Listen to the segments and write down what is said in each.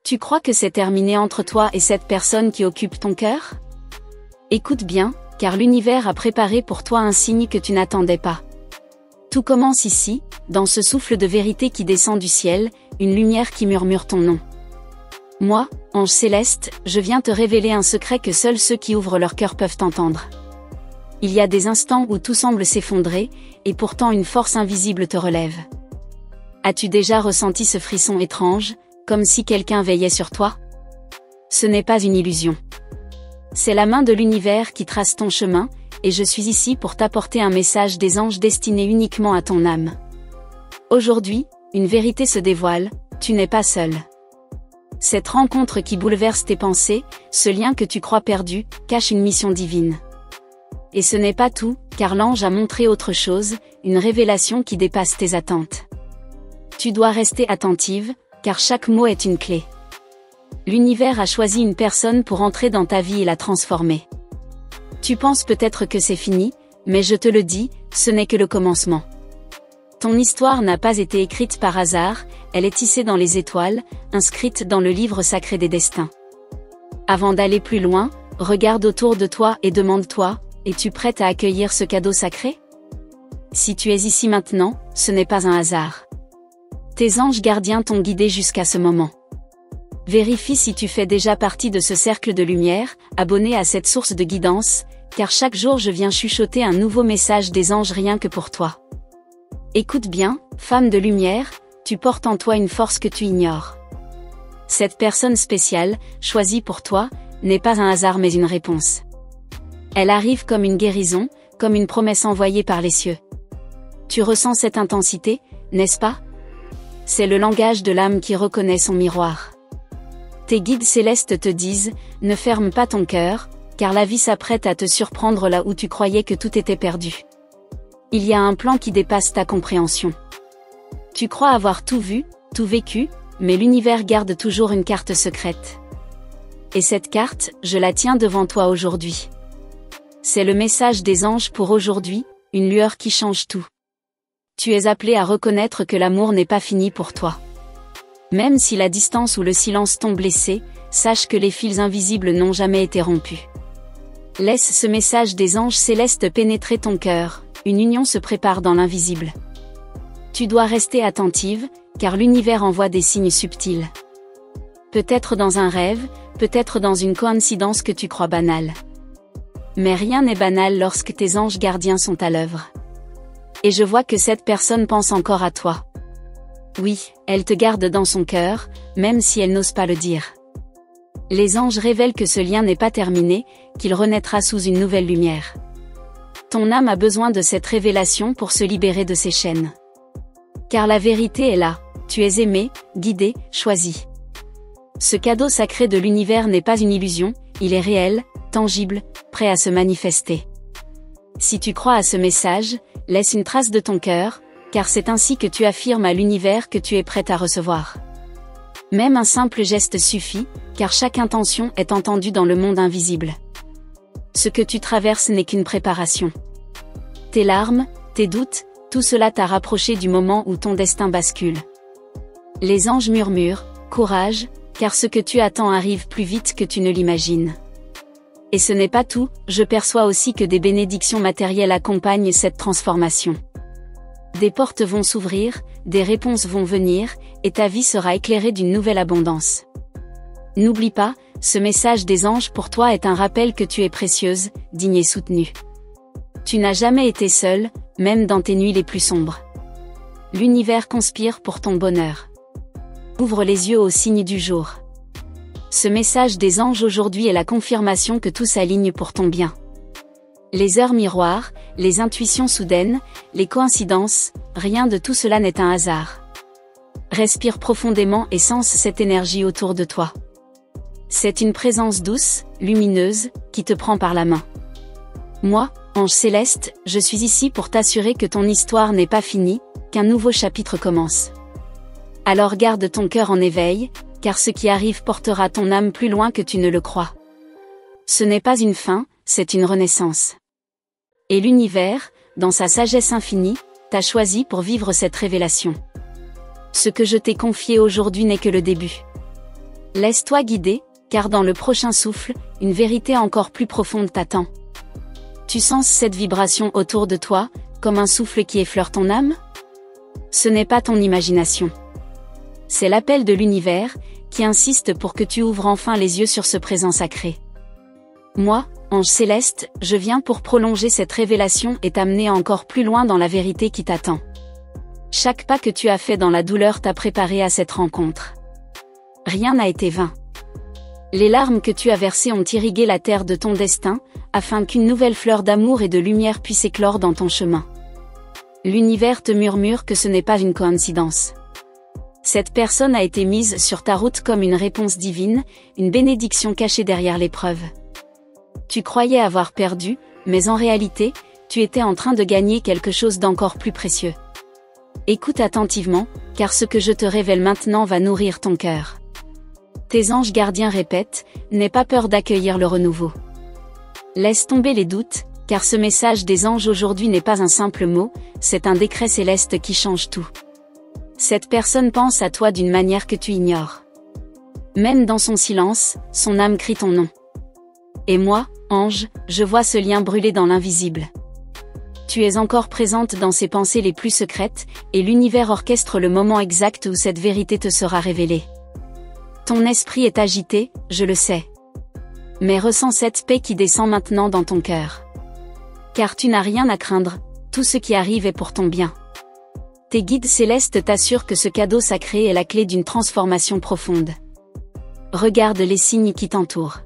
Tu crois que c'est terminé entre toi et cette personne qui occupe ton cœur? Écoute bien, car l'univers a préparé pour toi un signe que tu n'attendais pas. Tout commence ici, dans ce souffle de vérité qui descend du ciel, une lumière qui murmure ton nom. Moi, ange céleste, je viens te révéler un secret que seuls ceux qui ouvrent leur cœur peuvent entendre. Il y a des instants où tout semble s'effondrer, et pourtant une force invisible te relève. As-tu déjà ressenti ce frisson étrange, comme si quelqu'un veillait sur toi? Ce n'est pas une illusion. C'est la main de l'univers qui trace ton chemin, et je suis ici pour t'apporter un message des anges destiné uniquement à ton âme. Aujourd'hui, une vérité se dévoile, tu n'es pas seul. Cette rencontre qui bouleverse tes pensées, ce lien que tu crois perdu, cache une mission divine. Et ce n'est pas tout, car l'ange a montré autre chose, une révélation qui dépasse tes attentes. Tu dois rester attentive, car chaque mot est une clé. L'univers a choisi une personne pour entrer dans ta vie et la transformer. Tu penses peut-être que c'est fini, mais je te le dis, ce n'est que le commencement. Ton histoire n'a pas été écrite par hasard, elle est tissée dans les étoiles, inscrite dans le livre sacré des destins. Avant d'aller plus loin, regarde autour de toi et demande-toi, es-tu prête à accueillir ce cadeau sacré? Si tu es ici maintenant, ce n'est pas un hasard. Tes anges gardiens t'ont guidé jusqu'à ce moment. Vérifie si tu fais déjà partie de ce cercle de lumière, abonné à cette source de guidance, car chaque jour je viens chuchoter un nouveau message des anges rien que pour toi. Écoute bien, femme de lumière, tu portes en toi une force que tu ignores. Cette personne spéciale, choisie pour toi, n'est pas un hasard mais une réponse. Elle arrive comme une guérison, comme une promesse envoyée par les cieux. Tu ressens cette intensité, n'est-ce pas? C'est le langage de l'âme qui reconnaît son miroir. Tes guides célestes te disent, ne ferme pas ton cœur, car la vie s'apprête à te surprendre là où tu croyais que tout était perdu. Il y a un plan qui dépasse ta compréhension. Tu crois avoir tout vu, tout vécu, mais l'univers garde toujours une carte secrète. Et cette carte, je la tiens devant toi aujourd'hui. C'est le message des anges pour aujourd'hui, une lueur qui change tout. Tu es appelé à reconnaître que l'amour n'est pas fini pour toi. Même si la distance ou le silence t'ont blessé, sache que les fils invisibles n'ont jamais été rompus. Laisse ce message des anges célestes pénétrer ton cœur, une union se prépare dans l'invisible. Tu dois rester attentive, car l'univers envoie des signes subtils. Peut-être dans un rêve, peut-être dans une coïncidence que tu crois banale. Mais rien n'est banal lorsque tes anges gardiens sont à l'œuvre. Et je vois que cette personne pense encore à toi. Oui, elle te garde dans son cœur, même si elle n'ose pas le dire. Les anges révèlent que ce lien n'est pas terminé, qu'il renaîtra sous une nouvelle lumière. Ton âme a besoin de cette révélation pour se libérer de ses chaînes. Car la vérité est là, tu es aimé, guidé, choisi. Ce cadeau sacré de l'univers n'est pas une illusion, il est réel, tangible, prêt à se manifester. Si tu crois à ce message, laisse une trace de ton cœur, car c'est ainsi que tu affirmes à l'univers que tu es prête à recevoir. Même un simple geste suffit, car chaque intention est entendue dans le monde invisible. Ce que tu traverses n'est qu'une préparation. Tes larmes, tes doutes, tout cela t'a rapproché du moment où ton destin bascule. Les anges murmurent, courage, car ce que tu attends arrive plus vite que tu ne l'imagines. Et ce n'est pas tout, je perçois aussi que des bénédictions matérielles accompagnent cette transformation. Des portes vont s'ouvrir, des réponses vont venir, et ta vie sera éclairée d'une nouvelle abondance. N'oublie pas, ce message des anges pour toi est un rappel que tu es précieuse, digne et soutenue. Tu n'as jamais été seule, même dans tes nuits les plus sombres. L'univers conspire pour ton bonheur. Ouvre les yeux aux signes du jour. Ce message des anges aujourd'hui est la confirmation que tout s'aligne pour ton bien. Les heures miroirs, les intuitions soudaines, les coïncidences, rien de tout cela n'est un hasard. Respire profondément et sens cette énergie autour de toi. C'est une présence douce, lumineuse, qui te prend par la main. Moi, ange céleste, je suis ici pour t'assurer que ton histoire n'est pas finie, qu'un nouveau chapitre commence. Alors garde ton cœur en éveil, car ce qui arrive portera ton âme plus loin que tu ne le crois. Ce n'est pas une fin, c'est une renaissance. Et l'univers, dans sa sagesse infinie, t'a choisi pour vivre cette révélation. Ce que je t'ai confié aujourd'hui n'est que le début. Laisse-toi guider, car dans le prochain souffle, une vérité encore plus profonde t'attend. Tu sens cette vibration autour de toi, comme un souffle qui effleure ton âme? Ce n'est pas ton imagination. C'est l'appel de l'univers, qui insiste pour que tu ouvres enfin les yeux sur ce présent sacré. Moi, ange céleste, je viens pour prolonger cette révélation et t'amener encore plus loin dans la vérité qui t'attend. Chaque pas que tu as fait dans la douleur t'a préparé à cette rencontre. Rien n'a été vain. Les larmes que tu as versées ont irrigué la terre de ton destin, afin qu'une nouvelle fleur d'amour et de lumière puisse éclore dans ton chemin. L'univers te murmure que ce n'est pas une coïncidence. Cette personne a été mise sur ta route comme une réponse divine, une bénédiction cachée derrière l'épreuve. Tu croyais avoir perdu, mais en réalité, tu étais en train de gagner quelque chose d'encore plus précieux. Écoute attentivement, car ce que je te révèle maintenant va nourrir ton cœur. Tes anges gardiens répètent, n'aie pas peur d'accueillir le renouveau. Laisse tomber les doutes, car ce message des anges aujourd'hui n'est pas un simple mot, c'est un décret céleste qui change tout. Cette personne pense à toi d'une manière que tu ignores. Même dans son silence, son âme crie ton nom. Et moi, ange, je vois ce lien brûler dans l'invisible. Tu es encore présente dans ses pensées les plus secrètes, et l'univers orchestre le moment exact où cette vérité te sera révélée. Ton esprit est agité, je le sais. Mais ressens cette paix qui descend maintenant dans ton cœur. Car tu n'as rien à craindre, tout ce qui arrive est pour ton bien. Tes guides célestes t'assurent que ce cadeau sacré est la clé d'une transformation profonde. Regarde les signes qui t'entourent.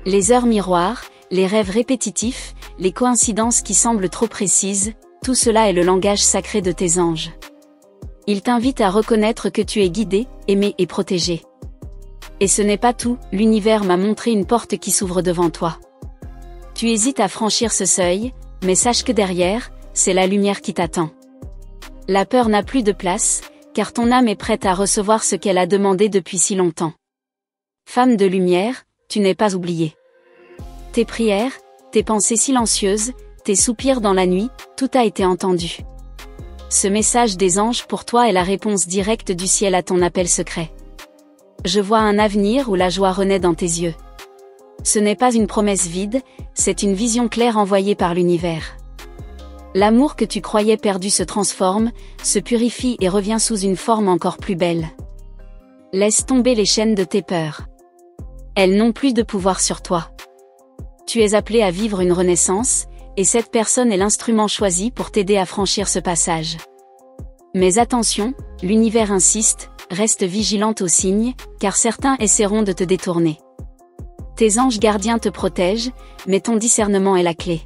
Les heures miroirs, les rêves répétitifs, les coïncidences qui semblent trop précises, tout cela est le langage sacré de tes anges. Ils t'invitent à reconnaître que tu es guidé, aimé et protégé. Et ce n'est pas tout, l'univers m'a montré une porte qui s'ouvre devant toi. Tu hésites à franchir ce seuil, mais sache que derrière, c'est la lumière qui t'attend. La peur n'a plus de place, car ton âme est prête à recevoir ce qu'elle a demandé depuis si longtemps. Femme de lumière, tu n'es pas oubliée. Tes prières, tes pensées silencieuses, tes soupirs dans la nuit, tout a été entendu. Ce message des anges pour toi est la réponse directe du ciel à ton appel secret. Je vois un avenir où la joie renaît dans tes yeux. Ce n'est pas une promesse vide, c'est une vision claire envoyée par l'univers. L'amour que tu croyais perdu se transforme, se purifie et revient sous une forme encore plus belle. Laisse tomber les chaînes de tes peurs. Elles n'ont plus de pouvoir sur toi. Tu es appelé à vivre une renaissance, et cette personne est l'instrument choisi pour t'aider à franchir ce passage. Mais attention, l'univers insiste, reste vigilante aux signes, car certains essaieront de te détourner. Tes anges gardiens te protègent, mais ton discernement est la clé.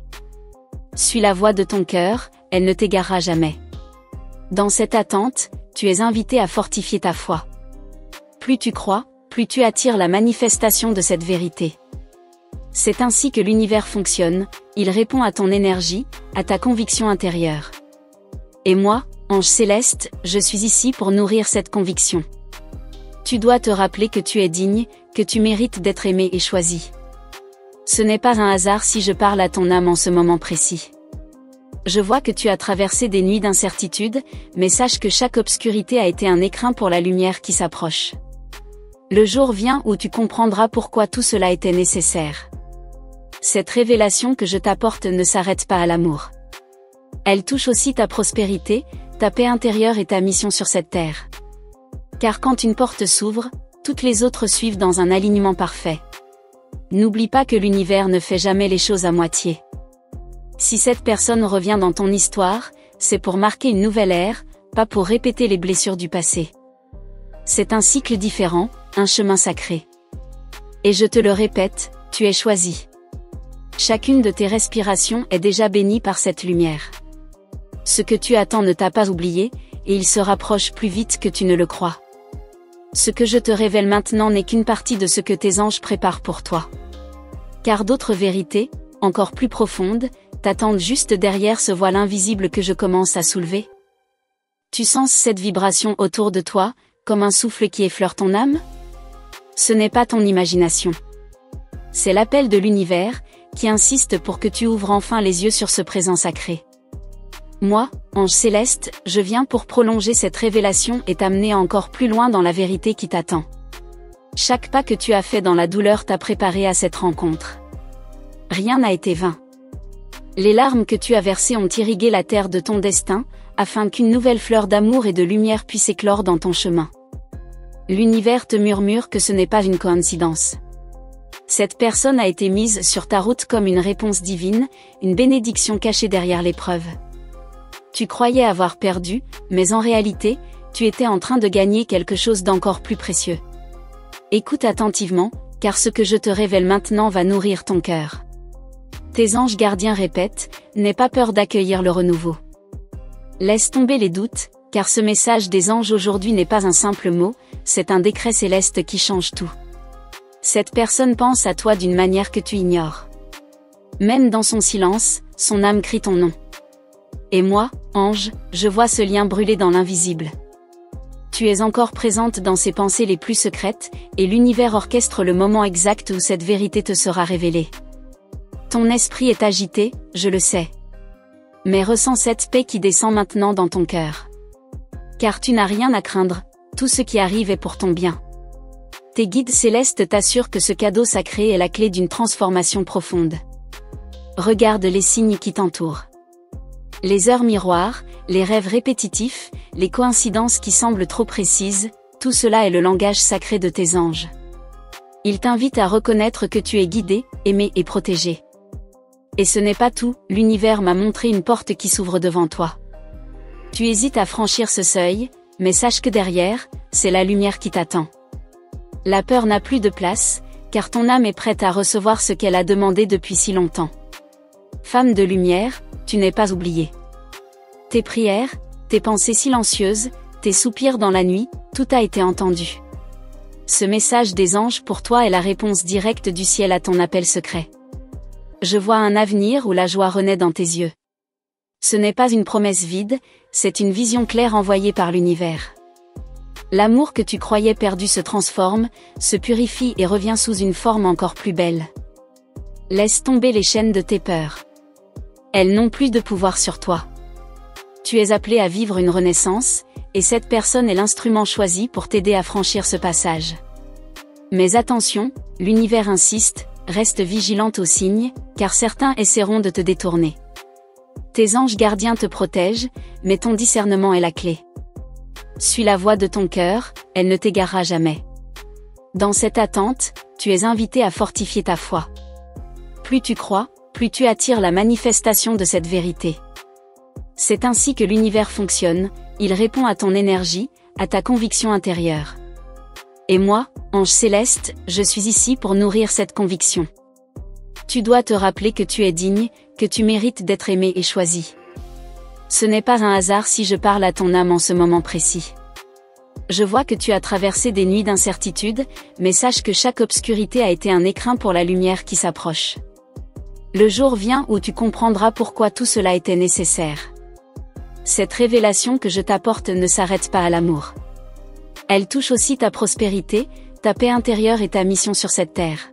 Suis la voix de ton cœur, elle ne t'égarera jamais. Dans cette attente, tu es invité à fortifier ta foi. Plus tu crois, plus tu attires la manifestation de cette vérité. C'est ainsi que l'univers fonctionne, il répond à ton énergie, à ta conviction intérieure. Et moi, ange céleste, je suis ici pour nourrir cette conviction. Tu dois te rappeler que tu es digne, que tu mérites d'être aimé et choisi. Ce n'est pas un hasard si je parle à ton âme en ce moment précis. Je vois que tu as traversé des nuits d'incertitude, mais sache que chaque obscurité a été un écrin pour la lumière qui s'approche. Le jour vient où tu comprendras pourquoi tout cela était nécessaire. Cette révélation que je t'apporte ne s'arrête pas à l'amour. Elle touche aussi ta prospérité, ta paix intérieure et ta mission sur cette terre. Car quand une porte s'ouvre, toutes les autres suivent dans un alignement parfait. N'oublie pas que l'univers ne fait jamais les choses à moitié. Si cette personne revient dans ton histoire, c'est pour marquer une nouvelle ère, pas pour répéter les blessures du passé. C'est un cycle différent, un chemin sacré. Et je te le répète, tu es choisi. Chacune de tes respirations est déjà bénie par cette lumière. Ce que tu attends ne t'a pas oublié, et il se rapproche plus vite que tu ne le crois. Ce que je te révèle maintenant n'est qu'une partie de ce que tes anges préparent pour toi. Car d'autres vérités, encore plus profondes, t'attendent juste derrière ce voile invisible que je commence à soulever. Tu sens cette vibration autour de toi, comme un souffle qui effleure ton âme? Ce n'est pas ton imagination. C'est l'appel de l'univers, qui insiste pour que tu ouvres enfin les yeux sur ce présent sacré. Moi, ange céleste, je viens pour prolonger cette révélation et t'amener encore plus loin dans la vérité qui t'attend. Chaque pas que tu as fait dans la douleur t'a préparé à cette rencontre. Rien n'a été vain. Les larmes que tu as versées ont irrigué la terre de ton destin, afin qu'une nouvelle fleur d'amour et de lumière puisse éclore dans ton chemin. L'univers te murmure que ce n'est pas une coïncidence. Cette personne a été mise sur ta route comme une réponse divine, une bénédiction cachée derrière l'épreuve. Tu croyais avoir perdu, mais en réalité, tu étais en train de gagner quelque chose d'encore plus précieux. Écoute attentivement, car ce que je te révèle maintenant va nourrir ton cœur. Tes anges gardiens répètent, n'aie pas peur d'accueillir le renouveau. Laisse tomber les doutes, car ce message des anges aujourd'hui n'est pas un simple mot, c'est un décret céleste qui change tout. Cette personne pense à toi d'une manière que tu ignores. Même dans son silence, son âme crie ton nom. Et moi, ange, je vois ce lien brûler dans l'invisible. Tu es encore présente dans ses pensées les plus secrètes, et l'univers orchestre le moment exact où cette vérité te sera révélée. Ton esprit est agité, je le sais. Mais ressens cette paix qui descend maintenant dans ton cœur. Car tu n'as rien à craindre, tout ce qui arrive est pour ton bien. Tes guides célestes t'assurent que ce cadeau sacré est la clé d'une transformation profonde. Regarde les signes qui t'entourent. Les heures miroirs, les rêves répétitifs, les coïncidences qui semblent trop précises, tout cela est le langage sacré de tes anges. Ils t'invitent à reconnaître que tu es guidé, aimé et protégé. Et ce n'est pas tout, l'univers m'a montré une porte qui s'ouvre devant toi. Tu hésites à franchir ce seuil, mais sache que derrière, c'est la lumière qui t'attend. La peur n'a plus de place, car ton âme est prête à recevoir ce qu'elle a demandé depuis si longtemps. Femme de lumière, tu n'es pas oubliée. Tes prières, tes pensées silencieuses, tes soupirs dans la nuit, tout a été entendu. Ce message des anges pour toi est la réponse directe du ciel à ton appel secret. Je vois un avenir où la joie renaît dans tes yeux. Ce n'est pas une promesse vide, c'est une vision claire envoyée par l'univers. L'amour que tu croyais perdu se transforme, se purifie et revient sous une forme encore plus belle. Laisse tomber les chaînes de tes peurs. Elles n'ont plus de pouvoir sur toi. Tu es appelé à vivre une renaissance, et cette personne est l'instrument choisi pour t'aider à franchir ce passage. Mais attention, l'univers insiste, reste vigilante aux signes, car certains essaieront de te détourner. Tes anges gardiens te protègent, mais ton discernement est la clé. Suis la voix de ton cœur, elle ne t'égarera jamais. Dans cette attente, tu es invité à fortifier ta foi. Plus tu crois, plus tu attires la manifestation de cette vérité. C'est ainsi que l'univers fonctionne, il répond à ton énergie, à ta conviction intérieure. Et moi, ange céleste, je suis ici pour nourrir cette conviction. Tu dois te rappeler que tu es digne, que tu mérites d'être aimé et choisi. Ce n'est pas un hasard si je parle à ton âme en ce moment précis. Je vois que tu as traversé des nuits d'incertitude, mais sache que chaque obscurité a été un écrin pour la lumière qui s'approche. Le jour vient où tu comprendras pourquoi tout cela était nécessaire. Cette révélation que je t'apporte ne s'arrête pas à l'amour. Elle touche aussi ta prospérité, ta paix intérieure et ta mission sur cette terre.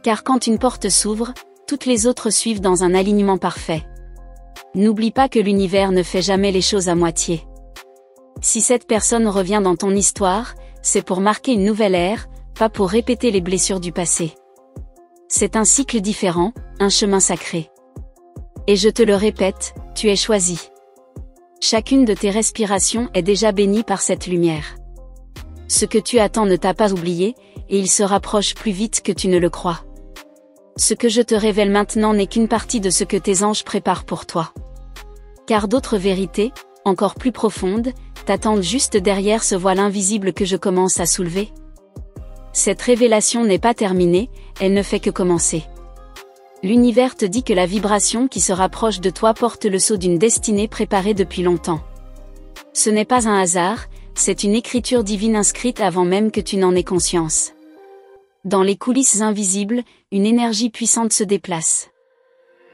Car quand une porte s'ouvre, toutes les autres suivent dans un alignement parfait. N'oublie pas que l'univers ne fait jamais les choses à moitié. Si cette personne revient dans ton histoire, c'est pour marquer une nouvelle ère, pas pour répéter les blessures du passé. C'est un cycle différent, un chemin sacré. Et je te le répète, tu es choisi. Chacune de tes respirations est déjà bénie par cette lumière. Ce que tu attends ne t'a pas oublié, et il se rapproche plus vite que tu ne le crois. Ce que je te révèle maintenant n'est qu'une partie de ce que tes anges préparent pour toi. Car d'autres vérités, encore plus profondes, t'attendent juste derrière ce voile invisible que je commence à soulever. Cette révélation n'est pas terminée, elle ne fait que commencer. L'univers te dit que la vibration qui se rapproche de toi porte le sceau d'une destinée préparée depuis longtemps. Ce n'est pas un hasard, c'est une écriture divine inscrite avant même que tu n'en aies conscience. Dans les coulisses invisibles, une énergie puissante se déplace.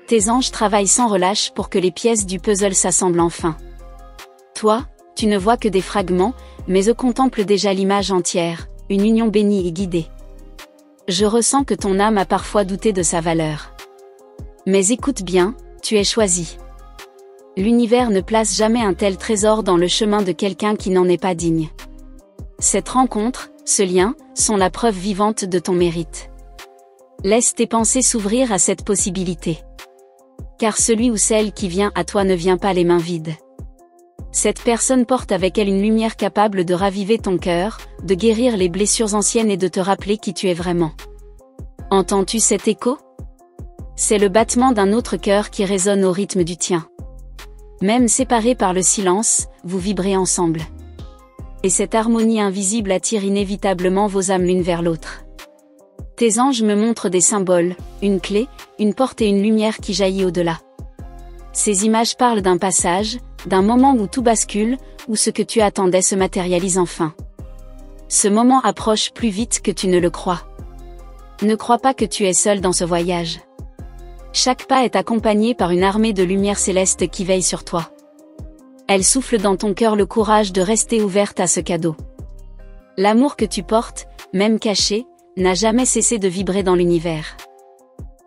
Tes anges travaillent sans relâche pour que les pièces du puzzle s'assemblent enfin. Toi, tu ne vois que des fragments, mais eux contemplent déjà l'image entière, une union bénie et guidée. Je ressens que ton âme a parfois douté de sa valeur. Mais écoute bien, tu es choisi. L'univers ne place jamais un tel trésor dans le chemin de quelqu'un qui n'en est pas digne. Cette rencontre, ce lien, sont la preuve vivante de ton mérite. Laisse tes pensées s'ouvrir à cette possibilité. Car celui ou celle qui vient à toi ne vient pas les mains vides. Cette personne porte avec elle une lumière capable de raviver ton cœur, de guérir les blessures anciennes et de te rappeler qui tu es vraiment. Entends-tu cet écho? C'est le battement d'un autre cœur qui résonne au rythme du tien. Même séparés par le silence, vous vibrez ensemble. Et cette harmonie invisible attire inévitablement vos âmes l'une vers l'autre. Tes anges me montrent des symboles, une clé, une porte et une lumière qui jaillit au-delà. Ces images parlent d'un passage, d'un moment où tout bascule, où ce que tu attendais se matérialise enfin. Ce moment approche plus vite que tu ne le crois. Ne crois pas que tu es seul dans ce voyage. Chaque pas est accompagné par une armée de lumière céleste qui veille sur toi. Elle souffle dans ton cœur le courage de rester ouverte à ce cadeau. L'amour que tu portes, même caché, n'a jamais cessé de vibrer dans l'univers.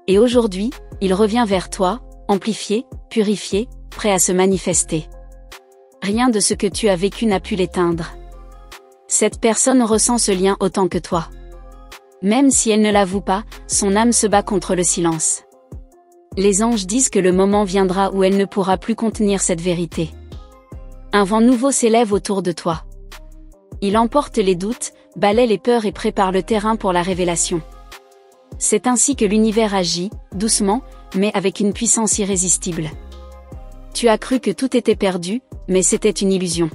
Et aujourd'hui, il revient vers toi, amplifié, purifié, prêt à se manifester. Rien de ce que tu as vécu n'a pu l'éteindre. Cette personne ressent ce lien autant que toi. Même si elle ne l'avoue pas, son âme se bat contre le silence. Les anges disent que le moment viendra où elle ne pourra plus contenir cette vérité. Un vent nouveau s'élève autour de toi. Il emporte les doutes, balaie les peurs et prépare le terrain pour la révélation. C'est ainsi que l'univers agit, doucement, mais avec une puissance irrésistible. Tu as cru que tout était perdu, mais c'était une illusion.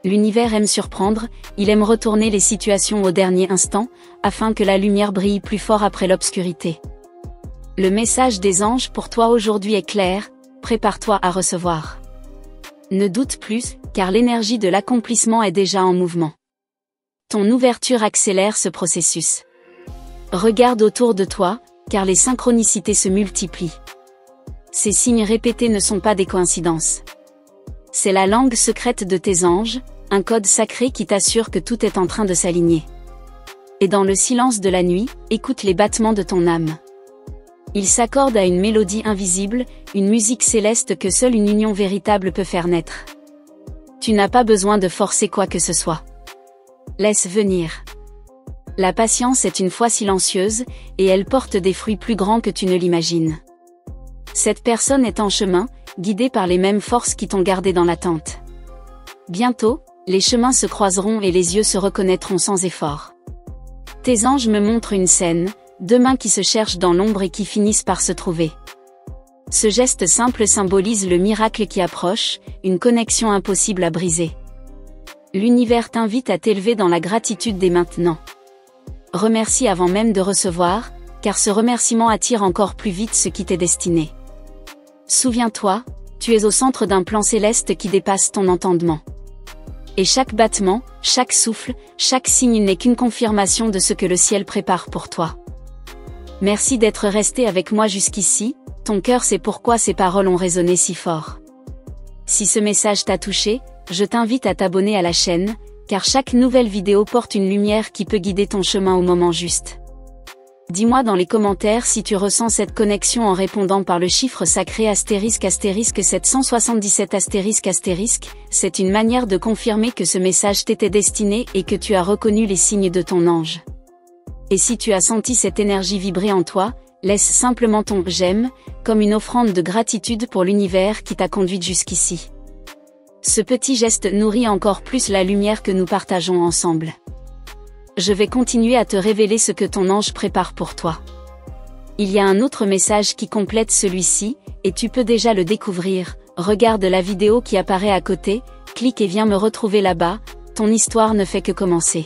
L'univers aime surprendre, il aime retourner les situations au dernier instant, afin que la lumière brille plus fort après l'obscurité. Le message des anges pour toi aujourd'hui est clair, prépare-toi à recevoir. Ne doute plus, car l'énergie de l'accomplissement est déjà en mouvement. Ton ouverture accélère ce processus. Regarde autour de toi, car les synchronicités se multiplient. Ces signes répétés ne sont pas des coïncidences. C'est la langue secrète de tes anges, un code sacré qui t'assure que tout est en train de s'aligner. Et dans le silence de la nuit, écoute les battements de ton âme. Ils s'accordent à une mélodie invisible, une musique céleste que seule une union véritable peut faire naître. Tu n'as pas besoin de forcer quoi que ce soit. Laisse venir. La patience est une foi silencieuse, et elle porte des fruits plus grands que tu ne l'imagines. Cette personne est en chemin, guidée par les mêmes forces qui t'ont gardé dans l'attente. Bientôt, les chemins se croiseront et les yeux se reconnaîtront sans effort. Tes anges me montrent une scène, deux mains qui se cherchent dans l'ombre et qui finissent par se trouver. Ce geste simple symbolise le miracle qui approche, une connexion impossible à briser. L'univers t'invite à t'élever dans la gratitude dès maintenant. Remercie avant même de recevoir, car ce remerciement attire encore plus vite ce qui t'est destiné. Souviens-toi, tu es au centre d'un plan céleste qui dépasse ton entendement. Et chaque battement, chaque souffle, chaque signe n'est qu'une confirmation de ce que le ciel prépare pour toi. Merci d'être resté avec moi jusqu'ici, ton cœur sait pourquoi ces paroles ont résonné si fort. Si ce message t'a touché, je t'invite à t'abonner à la chaîne, car chaque nouvelle vidéo porte une lumière qui peut guider ton chemin au moment juste. Dis-moi dans les commentaires si tu ressens cette connexion en répondant par le chiffre sacré ** 777 ***. C'est une manière de confirmer que ce message t'était destiné et que tu as reconnu les signes de ton ange. Et si tu as senti cette énergie vibrer en toi, laisse simplement ton « j'aime » comme une offrande de gratitude pour l'univers qui t'a conduite jusqu'ici. Ce petit geste nourrit encore plus la lumière que nous partageons ensemble. Je vais continuer à te révéler ce que ton ange prépare pour toi. Il y a un autre message qui complète celui-ci, et tu peux déjà le découvrir. Regarde la vidéo qui apparaît à côté, clique et viens me retrouver là-bas, ton histoire ne fait que commencer.